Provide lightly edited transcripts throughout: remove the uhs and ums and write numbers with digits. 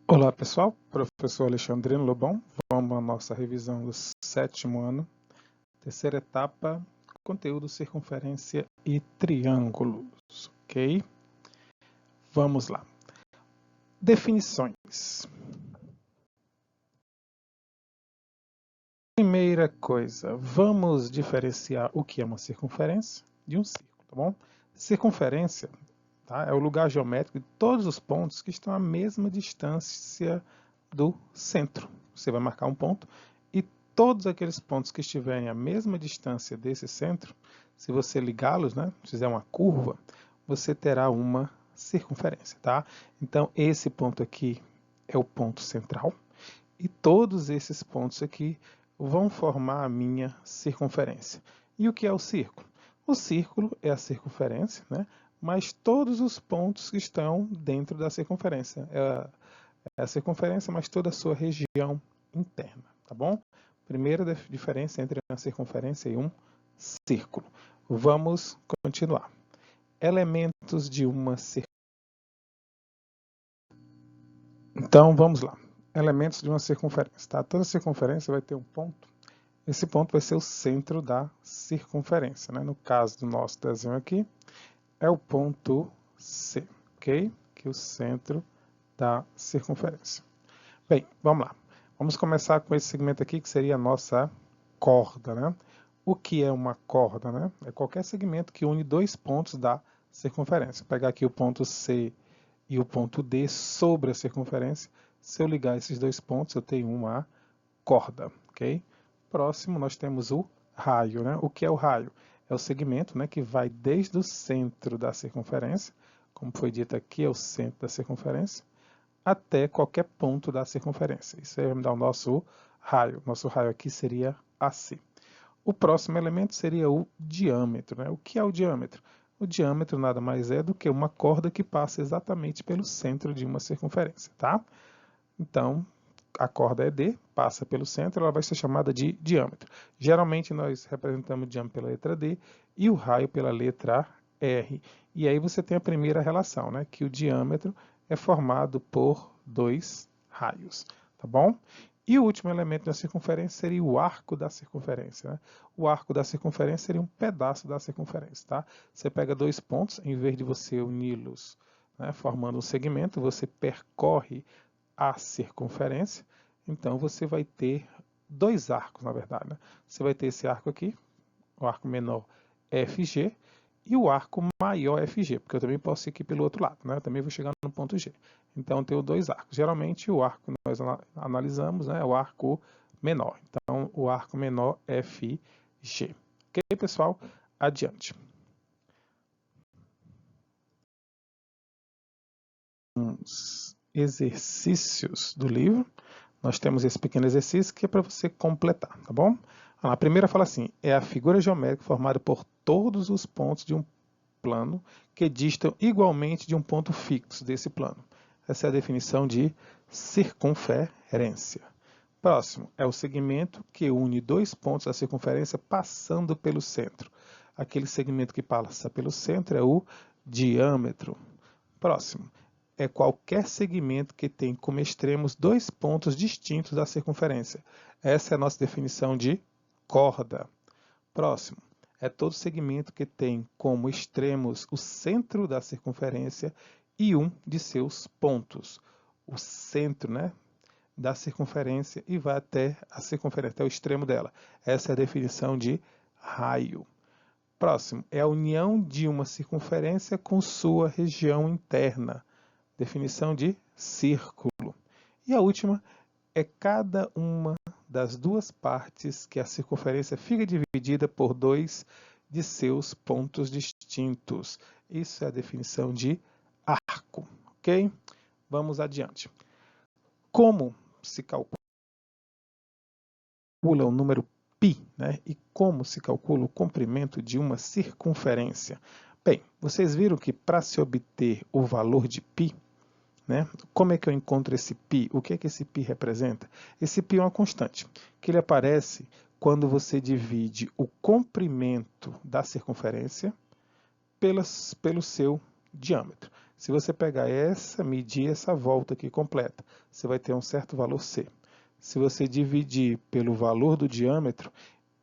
Olá pessoal, professor Alexandrino Lobão, vamos à nossa revisão do 7º ano, terceira etapa, conteúdo, circunferência e triângulos, ok? Vamos lá. Definições. Primeira coisa, vamos diferenciar o que é uma circunferência de um círculo, tá bom? Circunferência, tá, é o lugar geométrico de todos os pontos que estão à mesma distância do centro. Você vai marcar um ponto e todos aqueles pontos que estiverem à mesma distância desse centro, se você ligá-los, né, fizer uma curva, você terá uma circunferência, tá? Então, esse ponto aqui é o ponto central e todos esses pontos aqui vão formar a minha circunferência. E o que é o círculo? O círculo é a circunferência, né? Mas todos os pontos que estão dentro da circunferência. É a circunferência, mas toda a sua região interna, tá bom? Primeira diferença entre uma circunferência e um círculo. Vamos continuar. Elementos de uma circunferência. Então, vamos lá. Elementos de uma circunferência, tá? Toda circunferência vai ter um ponto. Esse ponto vai ser o centro da circunferência, né? No caso do nosso desenho aqui, é o ponto C, ok? Que é o centro da circunferência. Bem, vamos lá. Vamos começar com esse segmento aqui, que seria a nossa corda, né? O que é uma corda, né? É qualquer segmento que une dois pontos da circunferência. Vou pegar aqui o ponto C e o ponto D sobre a circunferência. Se eu ligar esses dois pontos, eu tenho uma corda, ok? Próximo, nós temos o raio, né? O que é o raio? É o segmento, né, que vai desde o centro da circunferência, como foi dito aqui, é o centro da circunferência, até qualquer ponto da circunferência. Isso aí vai me dar o nosso raio. Nosso raio aqui seria AC. O próximo elemento seria o diâmetro, né? O que é o diâmetro? O diâmetro nada mais é do que uma corda que passa exatamente pelo centro de uma circunferência, tá? Então, a corda é D, passa pelo centro, ela vai ser chamada de diâmetro. Geralmente nós representamos o diâmetro pela letra D e o raio pela letra R. E aí você tem a primeira relação, né? Que o diâmetro é formado por dois raios, tá bom? E o último elemento da circunferência seria o arco da circunferência, né? O arco da circunferência seria um pedaço da circunferência, tá? Você pega dois pontos, em vez de você uni-los, né, formando um segmento, você percorre a circunferência, então você vai ter dois arcos, na verdade, né? Você vai ter esse arco aqui, o arco menor FG, e o arco maior FG, porque eu também posso ir aqui pelo outro lado, né? Eu também vou chegar no ponto G. Então, eu tenho dois arcos. Geralmente, o arco que nós analisamos, né, é o arco menor. Então, o arco menor FG. Ok, pessoal? Adiante. Os exercícios do livro. Nós temos esse pequeno exercício que é para você completar, tá bom? A primeira fala assim, é a figura geométrica formada por todos os pontos de um plano que distam igualmente de um ponto fixo desse plano. Essa é a definição de circunferência. Próximo, é o segmento que une dois pontos da circunferência passando pelo centro. Aquele segmento que passa pelo centro é o diâmetro. Próximo, é qualquer segmento que tem como extremos dois pontos distintos da circunferência. Essa é a nossa definição de corda. Próximo, é todo segmento que tem como extremos o centro da circunferência e um de seus pontos. O centro, né, da circunferência e vai até a circunferência, até o extremo dela. Essa é a definição de raio. Próximo, é a união de uma circunferência com sua região interna. Definição de círculo. E a última é cada uma das duas partes que a circunferência fica dividida por dois de seus pontos distintos. Isso é a definição de arco, ok? Vamos adiante. Como se calcula o número π, né? E como se calcula o comprimento de uma circunferência? Bem, vocês viram que para se obter o valor de π, né? Como é que eu encontro esse π? O que é que esse π representa? Esse π é uma constante, que ele aparece quando você divide o comprimento da circunferência pelo seu diâmetro. Se você pegar medir essa volta aqui completa, você vai ter um certo valor C. Se você dividir pelo valor do diâmetro,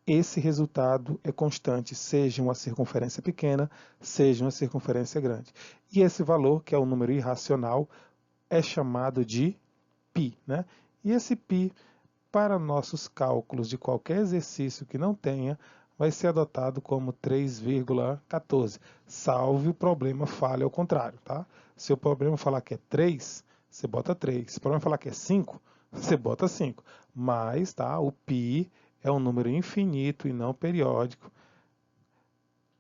esse resultado é constante, seja uma circunferência pequena, seja uma circunferência grande. E esse valor, que é um número irracional, é chamado de π, né? E esse π, para nossos cálculos de qualquer exercício que não tenha, vai ser adotado como 3,14, salve o problema fale ao contrário, tá? Se o problema falar que é 3, você bota 3. Se o problema falar que é 5, você bota 5. Mas, tá, o π é um número infinito e não periódico,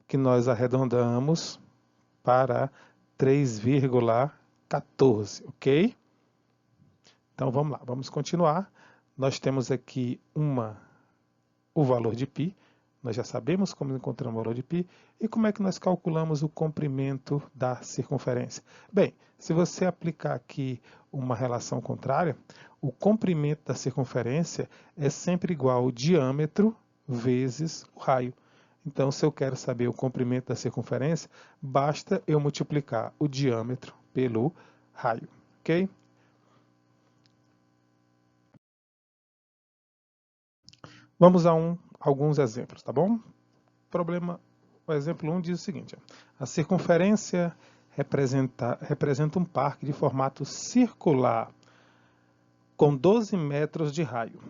que nós arredondamos para 3,14, ok? Então vamos lá, vamos continuar. Nós temos aqui o valor de π, nós já sabemos como encontramos o valor de π, e como é que nós calculamos o comprimento da circunferência? Bem, se você aplicar aqui uma relação contrária, o comprimento da circunferência é sempre igual ao diâmetro vezes o raio. Então, se eu quero saber o comprimento da circunferência, basta eu multiplicar o diâmetro pelo raio, ok? Vamos a alguns exemplos, tá bom? O exemplo 1 diz o seguinte: a circunferência representa um parque de formato circular com 12 metros de raio.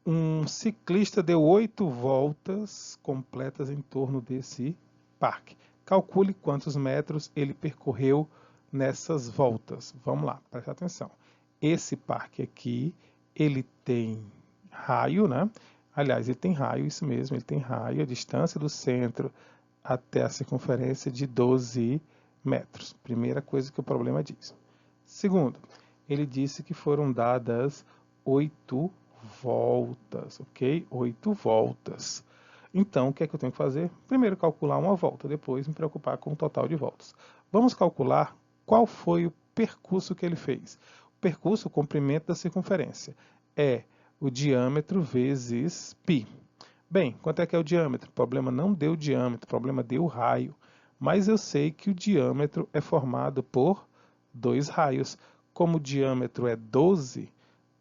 Um ciclista deu 8 voltas completas em torno desse parque. Calcule quantos metros ele percorreu nessas voltas. Vamos lá, preste atenção. Esse parque aqui, ele tem raio, né? Aliás, ele tem raio, isso mesmo, ele tem raio, a distância do centro até a circunferência de 12 metros. Primeira coisa que o problema diz. Segundo, ele disse que foram dadas 8 voltas, ok? 8 voltas. Então, o que é que eu tenho que fazer? Primeiro calcular uma volta, depois me preocupar com o total de voltas. Vamos calcular qual foi o percurso que ele fez. O percurso, o comprimento da circunferência, é o diâmetro vezes π. Bem, quanto é que é o diâmetro? O problema não deu diâmetro, o problema deu raio. Mas eu sei que o diâmetro é formado por 2 raios. Como o diâmetro é 12,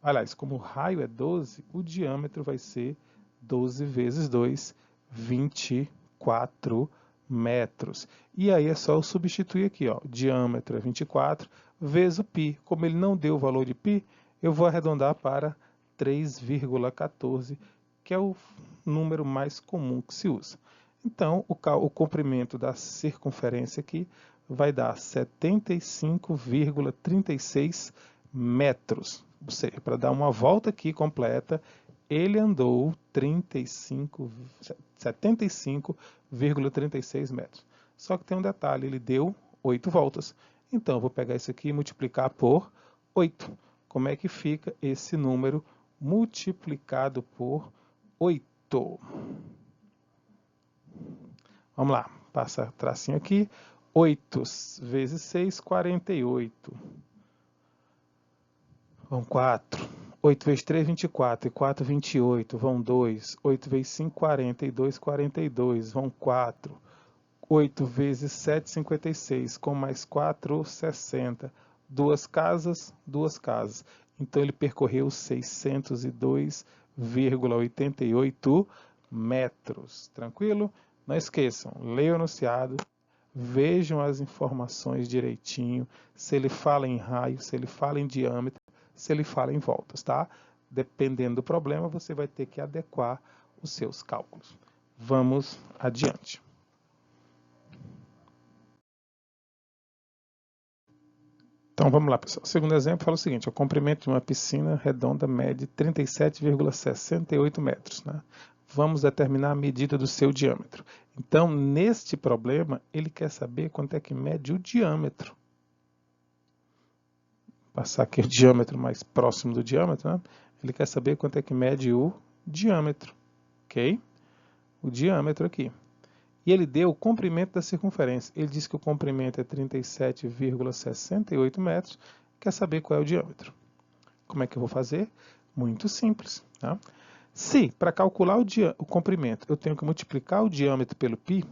aliás, como o raio é 12, o diâmetro vai ser 12 vezes 2, 24 metros. E aí é só eu substituir aqui, ó, o diâmetro é 24 vezes o π. Como ele não deu o valor de π, eu vou arredondar para 3,14, que é o número mais comum que se usa. Então, o comprimento da circunferência aqui vai dar 75,36 metros. Ou seja, para dar uma volta aqui completa, ele andou 75,36 metros. Só que tem um detalhe, ele deu 8 voltas. Então, eu vou pegar isso aqui e multiplicar por 8. Como é que fica esse número multiplicado por 8? Vamos lá, passa tracinho aqui. 8 vezes 6, 48. Vão 4. 8 vezes 3, 24. E 4, 28. Vão 2. 8 vezes 5, 40. E 2, 42. Vão 4. 8 vezes 7, 56. Com mais 4, 60. Duas casas, duas casas. Então, ele percorreu 602,88 metros. Tranquilo? Não esqueçam, leiam o enunciado, vejam as informações direitinho, se ele fala em raio, se ele fala em diâmetro, se ele fala em voltas, tá? Dependendo do problema, você vai ter que adequar os seus cálculos. Vamos adiante. Então vamos lá, pessoal. O segundo exemplo fala o seguinte: o comprimento de uma piscina redonda mede 37,68 metros. Né? Vamos determinar a medida do seu diâmetro. Então, neste problema, ele quer saber quanto é que mede o diâmetro. Vou passar aqui o diâmetro mais próximo do diâmetro. Né? Ele quer saber quanto é que mede o diâmetro. Ok? O diâmetro aqui. E ele deu o comprimento da circunferência. Ele disse que o comprimento é 37,68 metros. Quer saber qual é o diâmetro. Como é que eu vou fazer? Muito simples. Tá? Se, para calcular o comprimento, eu tenho que multiplicar o diâmetro pelo π,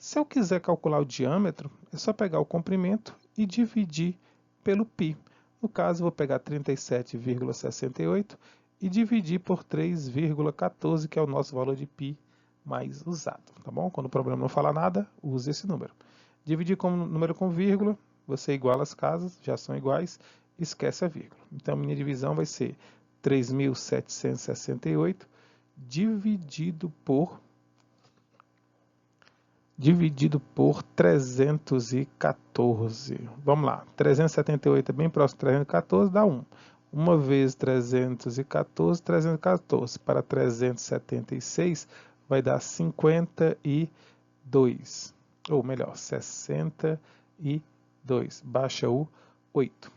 Se eu quiser calcular o diâmetro, é só pegar o comprimento e dividir pelo π. No caso, eu vou pegar 37,68 e dividir por 3,14, que é o nosso valor de π mais usado, tá bom? Quando o problema não fala nada, use esse número. Dividir com número com vírgula, você iguala as casas, já são iguais, esquece a vírgula. Então, minha divisão vai ser 3.768 dividido por 314. Vamos lá, 378 é bem próximo de 314, dá 1. 1 vezes 314, 314 para 376 vai dar 52. Ou melhor, 62. Baixa o 8.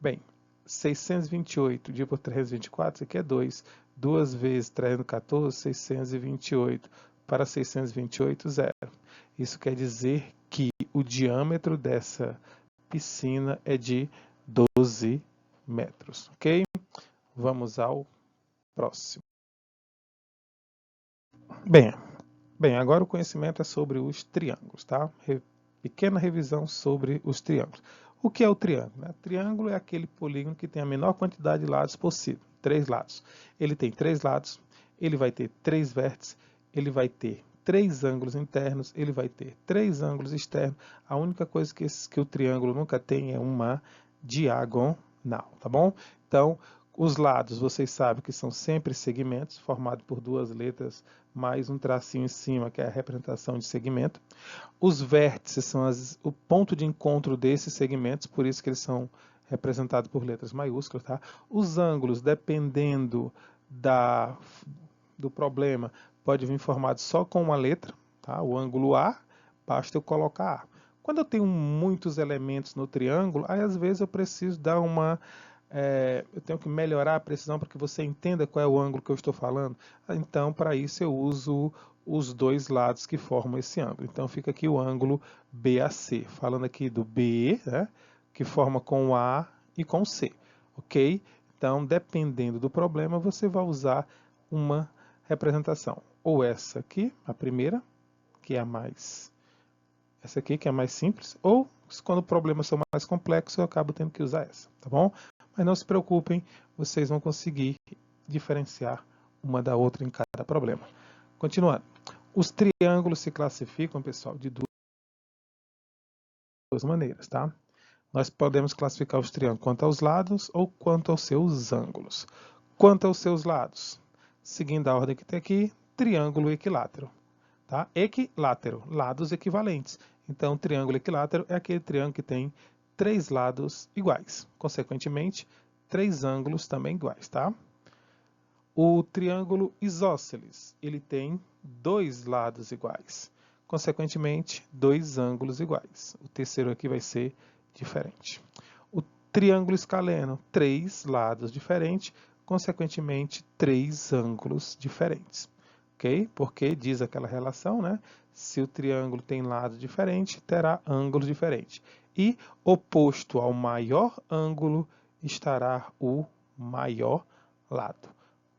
Bem, 628 dividido por 324, isso aqui é 2. 2 vezes 314, 628 para 628, 0. Isso quer dizer que o diâmetro dessa piscina é de 12 metros, ok? Vamos ao próximo. Bem, agora o conhecimento é sobre os triângulos, tá? Pequena revisão sobre os triângulos. O que é o triângulo? Triângulo é aquele polígono que tem a menor quantidade de lados possível, 3 lados. Ele tem 3 lados, ele vai ter 3 vértices, ele vai ter 3 ângulos internos, ele vai ter 3 ângulos externos. A única coisa que o triângulo nunca tem é uma diagonal, tá bom? Então, os lados, vocês sabem que são sempre segmentos, formados por 2 letras mais um tracinho em cima, que é a representação de segmento. Os vértices são o ponto de encontro desses segmentos, por isso que eles são representados por letras maiúsculas. Tá? Os ângulos, dependendo do problema, pode vir formado só com uma letra. Tá? O ângulo A, basta eu colocar A. Quando eu tenho muitos elementos no triângulo, aí às vezes eu preciso dar eu tenho que melhorar a precisão para que você entenda qual é o ângulo que eu estou falando. Então, para isso eu uso os 2 lados que formam esse ângulo. Então, fica aqui o ângulo BAC, falando aqui do B, né, que forma com o A e com o C, ok? Então, dependendo do problema, você vai usar uma representação. Ou essa aqui, a primeira, que é essa aqui, que é a mais simples, ou quando os problemas são mais complexos, eu acabo tendo que usar essa, tá bom? Mas não se preocupem, vocês vão conseguir diferenciar uma da outra em cada problema. Continuando. Os triângulos se classificam, pessoal, de duas maneiras, tá? Nós podemos classificar os triângulos quanto aos lados ou quanto aos seus ângulos. Quanto aos seus lados, seguindo a ordem que tem aqui, triângulo equilátero. Tá? Equilátero, lados equivalentes. Então, triângulo equilátero é aquele triângulo que tem 3 lados iguais. Consequentemente, 3 ângulos também iguais. Tá? O triângulo isósceles, ele tem 2 lados iguais. Consequentemente, 2 ângulos iguais. O terceiro aqui vai ser diferente. O triângulo escaleno, 3 lados diferentes. Consequentemente, 3 ângulos diferentes. Okay? Porque diz aquela relação, né? Se o triângulo tem lado diferente, terá ângulo diferente. E oposto ao maior ângulo estará o maior lado.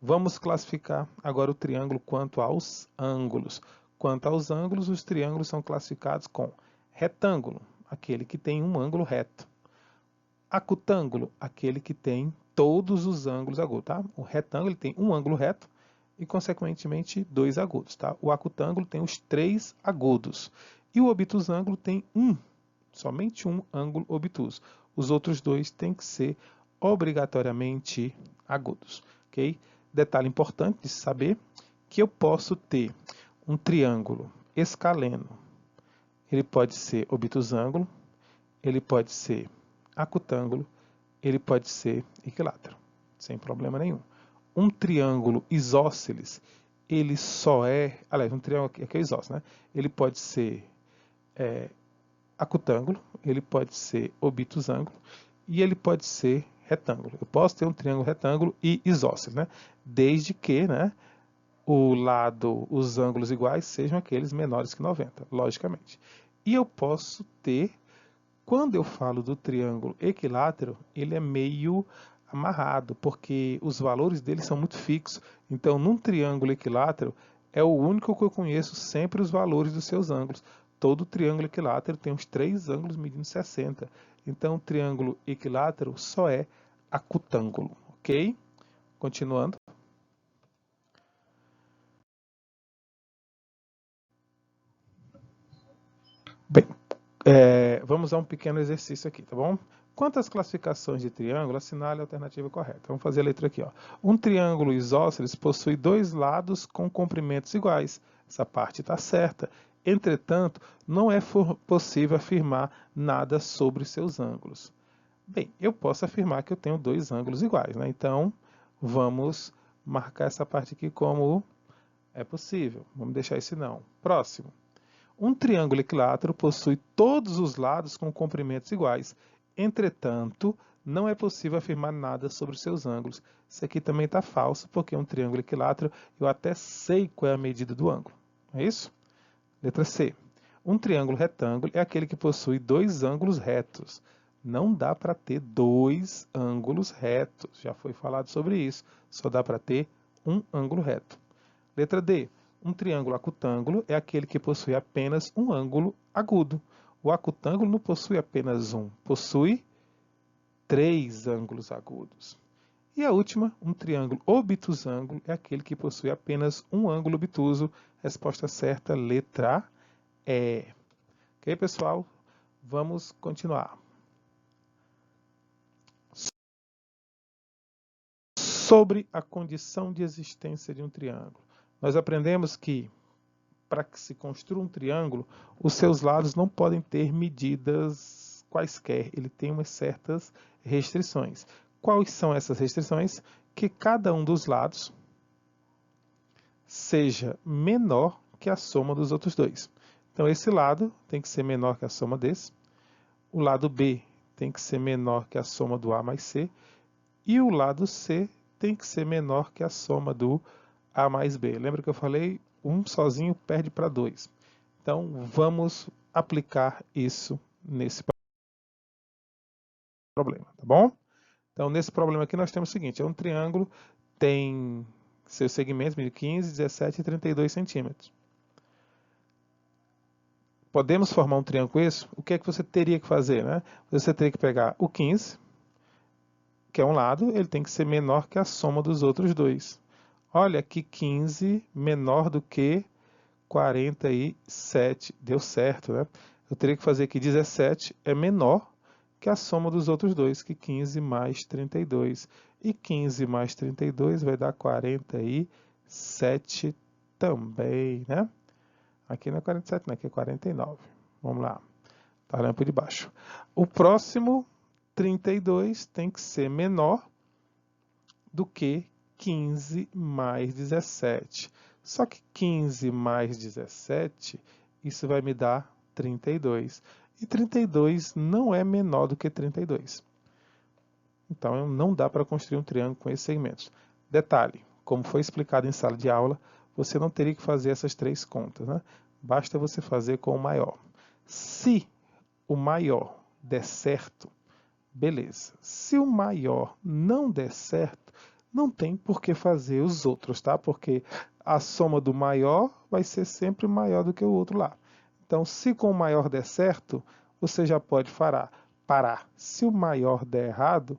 Vamos classificar agora o triângulo quanto aos ângulos. Quanto aos ângulos, os triângulos são classificados com retângulo, aquele que tem um ângulo reto. Acutângulo, aquele que tem todos os ângulos agudos. Tá? O retângulo ele tem um ângulo reto e, consequentemente, 2 agudos. Tá? O acutângulo tem os 3 agudos. E o obtusângulo tem somente um ângulo obtuso. Os outros 2 têm que ser obrigatoriamente agudos. Okay? Detalhe importante de saber que eu posso ter um triângulo escaleno. Ele pode ser obtusângulo, ele pode ser acutângulo, ele pode ser equilátero, sem problema nenhum. Um triângulo isósceles, ele só aliás, um triângulo aqui é isósceles, né? Ele pode ser acutângulo, ele pode ser obtusângulo e ele pode ser retângulo. Eu posso ter um triângulo retângulo e isósceles, né? Desde que, né, os ângulos iguais sejam aqueles menores que 90, logicamente. E eu posso ter, quando eu falo do triângulo equilátero, ele é meio amarrado, porque os valores dele são muito fixos. Então, num triângulo equilátero, é o único que eu conheço sempre os valores dos seus ângulos. todo triângulo equilátero tem os 3 ângulos medindo 60. Então, o triângulo equilátero só é acutângulo, ok? Continuando. Bem, vamos a um pequeno exercício aqui, tá bom? Quantas classificações de triângulo assinale a alternativa correta? Vamos fazer a letra aqui, ó. Um triângulo isósceles possui 2 lados com comprimentos iguais. Essa parte está certa. Entretanto, não é possível afirmar nada sobre seus ângulos. Bem, eu posso afirmar que eu tenho 2 ângulos iguais, né? Então, vamos marcar essa parte aqui como é possível. Vamos deixar esse não. Próximo. Um triângulo equilátero possui todos os lados com comprimentos iguais. Entretanto, não é possível afirmar nada sobre os seus ângulos. Isso aqui também está falso, porque um triângulo equilátero eu até sei qual é a medida do ângulo. É isso? Letra C. Um triângulo retângulo é aquele que possui 2 ângulos retos. Não dá para ter 2 ângulos retos. Já foi falado sobre isso. Só dá para ter um ângulo reto. Letra D. Um triângulo acutângulo é aquele que possui apenas um ângulo agudo. O acutângulo não possui apenas um, possui 3 ângulos agudos. E a última, um triângulo obtusângulo é aquele que possui apenas um ângulo obtuso. Resposta certa, letra E. Ok, pessoal? Vamos continuar. Sobre a condição de existência de um triângulo. Nós aprendemos que para que se construa um triângulo, os seus lados não podem ter medidas quaisquer, ele tem umas certas restrições. Quais são essas restrições? Que cada um dos lados seja menor que a soma dos outros dois. Então, esse lado tem que ser menor que a soma desse, o lado B tem que ser menor que a soma do A mais C, e o lado C tem que ser menor que a soma do A mais B. Lembra que eu falei? Um sozinho perde para 2. Então, vamos aplicar isso nesse problema, tá bom? Então, nesse problema aqui, nós temos o seguinte, é um triângulo, tem seus segmentos, 15, 17 e 32 centímetros. Podemos formar um triângulo com isso? O que é que você teria que fazer, né? Você teria que pegar o 15, que é um lado, ele tem que ser menor que a soma dos outros dois. Olha que 15 menor do que 47, deu certo, né? Eu teria que fazer que 17 é menor que a soma dos outros dois, que 15 mais 32. E 15 mais 32 vai dar 47 também, né? Aqui não é 47, não, aqui é 49. Vamos lá, tá olhando por debaixo. O próximo, 32, tem que ser menor do que 15 mais 17. Só que 15 mais 17, isso vai me dar 32. E 32 não é menor do que 32. Então, não dá para construir um triângulo com esses segmentos. Detalhe, como foi explicado em sala de aula, você não teria que fazer essas 3 contas, né? Basta você fazer com o maior. Se o maior der certo, beleza. Se o maior não der certo, não tem por que fazer os outros, tá? Porque a soma do maior vai ser sempre maior do que o outro lá. Então, se com o maior der certo, você já pode parar. Se o maior der errado,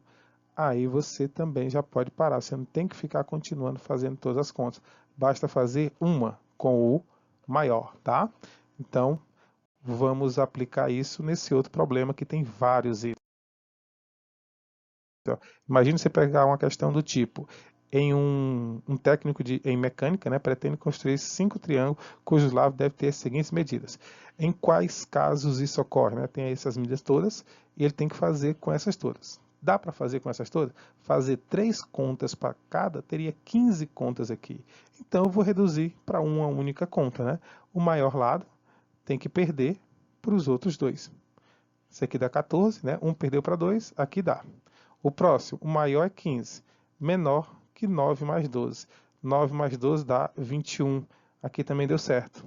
aí você também já pode parar. Você não tem que ficar continuando fazendo todas as contas. Basta fazer uma com o maior, tá? Então, vamos aplicar isso nesse outro problema que tem vários itens. Imagine você pegar uma questão do tipo, em um técnico em mecânica, né, pretende construir 5 triângulos cujos lados devem ter as seguintes medidas. Em quais casos isso ocorre? Né? Tem essas medidas todas e ele tem que fazer com essas todas. Dá para fazer com essas todas? Fazer 3 contas para cada, teria 15 contas aqui. Então, eu vou reduzir para uma única conta. Né? O maior lado tem que perder para os outros dois. Isso aqui dá 14, né? 1 perdeu para 2, aqui dá. O próximo, o maior é 15, menor que 9 mais 12. 9 mais 12 dá 21. Aqui também deu certo.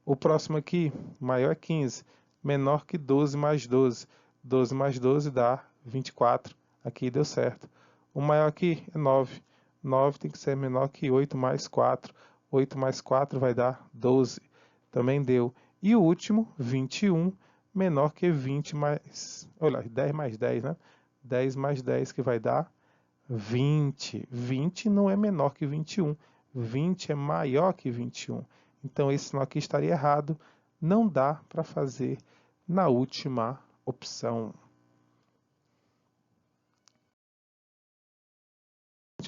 O próximo aqui, maior é 15, menor que 12 mais 12. 12 mais 12 dá 24. Aqui deu certo. O maior aqui é 9. 9 tem que ser menor que 8 mais 4. 8 mais 4 vai dar 12. Também deu. E o último, 21, menor que 20 mais... Olha, 10 mais 10, né? 10 mais 10 que vai dar 20. 20 não é menor que 21. 20 é maior que 21. Então, esse nó aqui estaria errado. Não dá para fazer na última opção.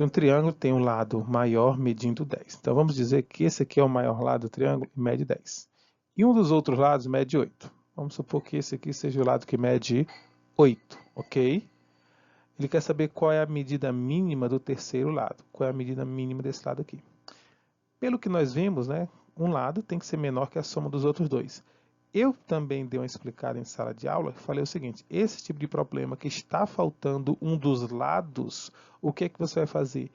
Um triângulo tem um lado maior medindo 10. Então, vamos dizer que esse aqui é o maior lado do triângulo e mede 10. E um dos outros lados mede 8. Vamos supor que esse aqui seja o lado que mede 8, ok? Ele quer saber qual é a medida mínima do terceiro lado. Qual é a medida mínima desse lado aqui? Pelo que nós vimos, né, um lado tem que ser menor que a soma dos outros dois. Eu também dei uma explicada em sala de aula, falei o seguinte, esse tipo de problema que está faltando um dos lados, o que é que você vai fazer?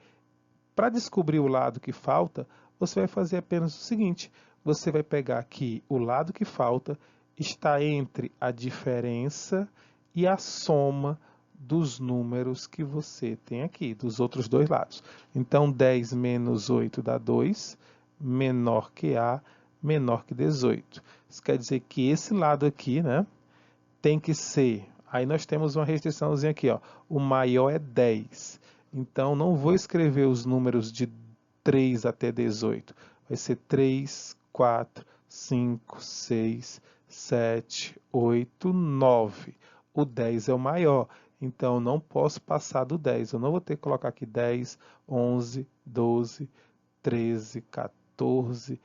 Para descobrir o lado que falta, você vai fazer apenas o seguinte, você vai pegar aqui o lado que falta, está entre a diferença e a soma dos números que você tem aqui, dos outros dois lados. Então, 10 menos 8 dá 2, menor que A, menor que 18. Isso quer dizer que esse lado aqui, né, tem que ser... Aí nós temos uma restriçãozinha aqui, ó, o maior é 10. Então, não vou escrever os números de 3 até 18. Vai ser 3, 4, 5, 6, 7, 8, 9. O 10 é o maior. Então, não posso passar do 10. Eu não vou ter que colocar aqui 10, 11, 12, 13, 14,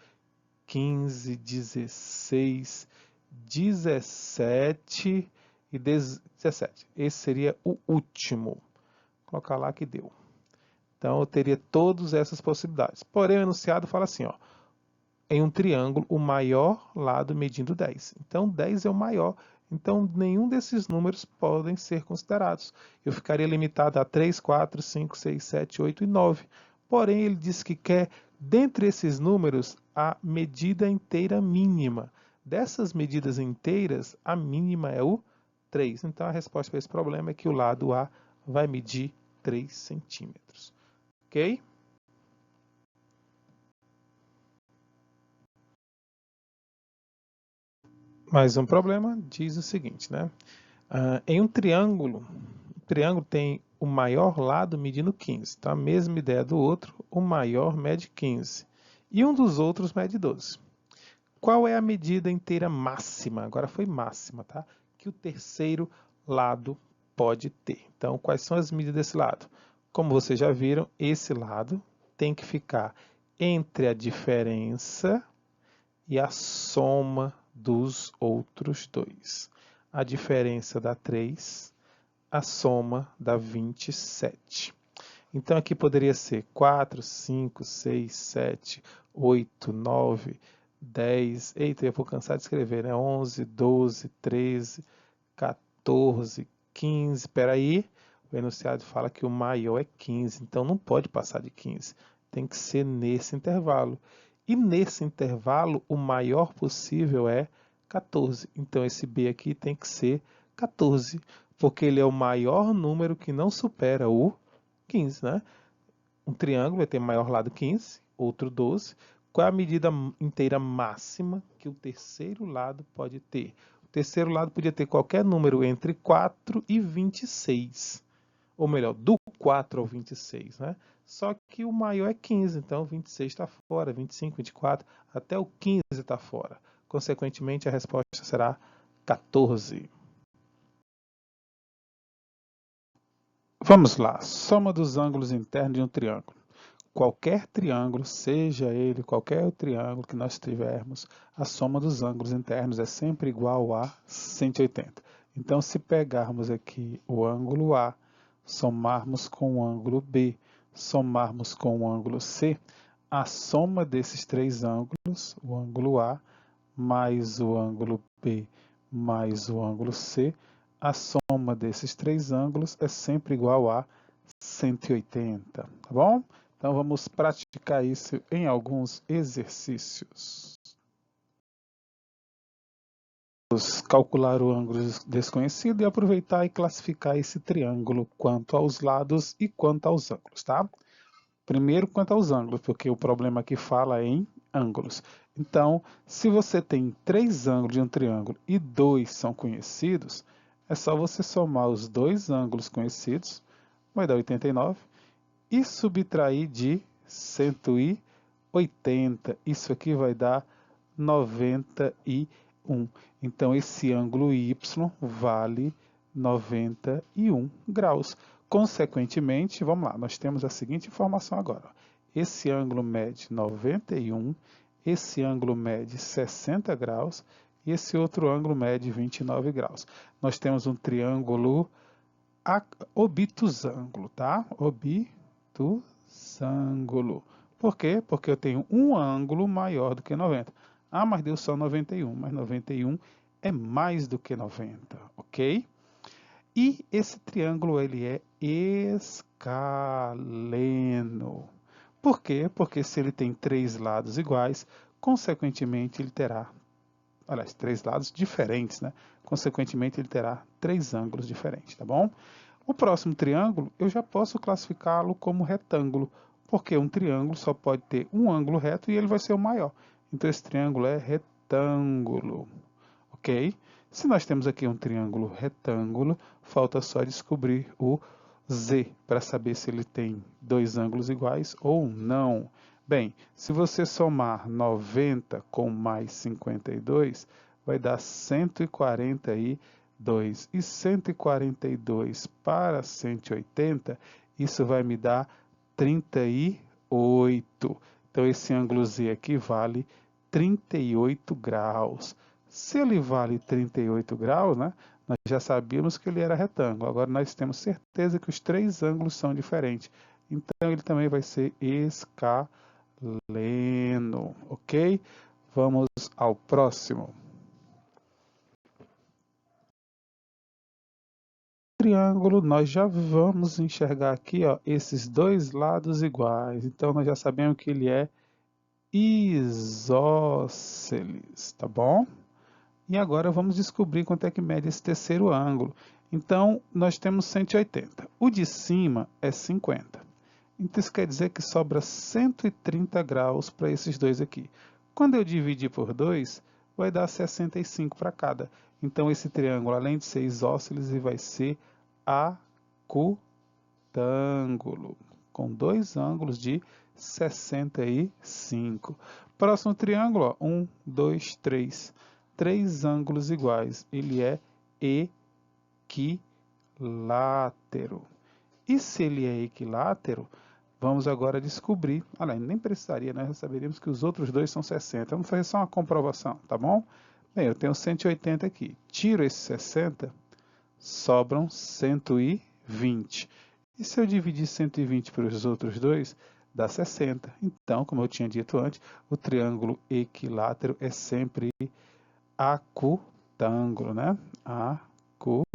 15, 16, 17 e 17. Esse seria o último. Vou colocar lá que deu. Então, eu teria todas essas possibilidades. Porém, o enunciado fala assim, ó, em um triângulo, o maior lado medindo 10. Então, 10 é o maior. Então, nenhum desses números podem ser considerados. Eu ficaria limitado a 3, 4, 5, 6, 7, 8 e 9. Porém, ele diz que quer, dentre esses números, a medida inteira mínima. Dessas medidas inteiras, a mínima é o 3. Então, a resposta para esse problema é que o lado A vai medir 3 centímetros. Ok? Mais um problema diz o seguinte, né? Em um triângulo, o triângulo tem o maior lado medindo 15. Então, a mesma ideia do outro, o maior mede 15. E um dos outros mede 12. Qual é a medida inteira máxima? Agora foi máxima, tá? Que o terceiro lado pode ter. Então, quais são as medidas desse lado? Como vocês já viram, esse lado tem que ficar entre a diferença e a soma dos outros dois. A diferença dá 3, a soma dá 27. Então, aqui poderia ser 4, 5, 6, 7, 8, 9, 10... Eita, eu vou cansar de escrever, né? 11, 12, 13, 14, 15... Espera aí, o enunciado fala que o maior é 15, então não pode passar de 15. Tem que ser nesse intervalo. E nesse intervalo, o maior possível é 14. Então, esse B aqui tem que ser 14, porque ele é o maior número que não supera o 15, né? Um triângulo vai ter maior lado 15, outro 12. Qual é a medida inteira máxima que o terceiro lado pode ter? O terceiro lado podia ter qualquer número entre 4 e 26. Ou melhor, do 4 ao 26, né? Só que o maior é 15, então 26 está fora, 25, 24, até o 15 está fora. Consequentemente, a resposta será 14. Vamos lá, soma dos ângulos internos de um triângulo. Qualquer triângulo, seja ele qualquer triângulo que nós tivermos, a soma dos ângulos internos é sempre igual a 180. Então, se pegarmos aqui o ângulo A, somarmos com o ângulo B, somarmos com o ângulo C, a soma desses três ângulos, o ângulo A mais o ângulo B mais o ângulo C, a soma desses três ângulos é sempre igual a 180, tá bom? Então vamos praticar isso em alguns exercícios. Vamos calcular o ângulo desconhecido e aproveitar e classificar esse triângulo quanto aos lados e quanto aos ângulos, tá? Primeiro quanto aos ângulos, porque o problema aqui fala em ângulos. Então, se você tem 3 ângulos de um triângulo e 2 são conhecidos, é só você somar os 2 ângulos conhecidos, vai dar 89, e subtrair de 180. Isso aqui vai dar 91. Então, esse ângulo Y vale 91 graus. Consequentemente, vamos lá, nós temos a seguinte informação agora. Esse ângulo mede 91, esse ângulo mede 60 graus e esse outro ângulo mede 29 graus. Nós temos um triângulo obtusângulo, tá? Obtusângulo. Por quê? Porque eu tenho um ângulo maior do que 90. Ah, mas deu só 91, mas 91 é mais do que 90, ok? E esse triângulo ele é escaleno. Por quê? Porque se ele tem 3 lados iguais, consequentemente ele terá, aliás, 3 lados diferentes, né? Consequentemente ele terá 3 ângulos diferentes, tá bom? O próximo triângulo eu já posso classificá-lo como retângulo, porque um triângulo só pode ter um ângulo reto e ele vai ser o maior. Então esse triângulo é retângulo, ok? Se nós temos aqui um triângulo retângulo, falta só descobrir o Z, para saber se ele tem 2 ângulos iguais ou não. Bem, se você somar 90 com mais 52, vai dar 142. E 142 para 180, isso vai me dar 38. Então, esse ângulo Z aqui vale 38 graus. Se ele vale 38 graus, né, nós já sabíamos que ele era retângulo. Agora nós temos certeza que os 3 ângulos são diferentes. Então ele também vai ser escaleno, ok? Vamos ao próximo. Triângulo, nós já vamos enxergar aqui, ó, esses 2 lados iguais. Então nós já sabemos que ele é isósceles, tá bom? E agora vamos descobrir quanto é que mede esse terceiro ângulo. Então, nós temos 180. O de cima é 50. Então, isso quer dizer que sobra 130 graus para esses dois aqui. Quando eu dividir por 2, vai dar 65 para cada. Então, esse triângulo, além de ser isósceles, ele vai ser acutângulo, com 2 ângulos de 65. Próximo triângulo, 1, 2, 3. 3 ângulos iguais. Ele é equilátero. E se ele é equilátero, vamos agora descobrir. Olha, nem precisaria, nós já saberíamos que os outros dois são 60. Vamos fazer só uma comprovação, tá bom? Bem, eu tenho 180 aqui. Tiro esses 60, sobram 120. E se eu dividir 120 para os outros dois, dá 60. Então, como eu tinha dito antes, o triângulo equilátero é sempre acutângulo, né? Acutângulo,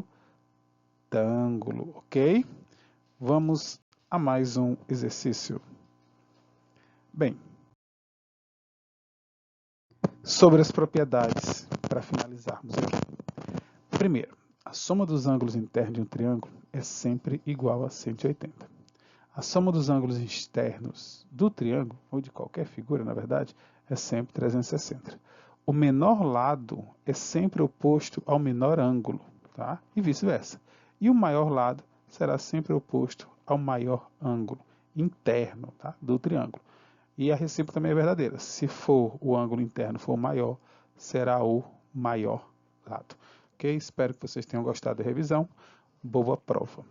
ok? Vamos a mais um exercício. Bem, sobre as propriedades, para finalizarmos aqui. Primeiro, a soma dos ângulos internos de um triângulo é sempre igual a 180. A soma dos ângulos externos do triângulo, ou de qualquer figura, na verdade, é sempre 360. O menor lado é sempre oposto ao menor ângulo, tá? E vice-versa. E o maior lado será sempre oposto ao maior ângulo interno, tá? Do triângulo. E a recíproca também é verdadeira. Se for o ângulo interno for maior, será o maior lado. Ok? Espero que vocês tenham gostado da revisão. Boa prova!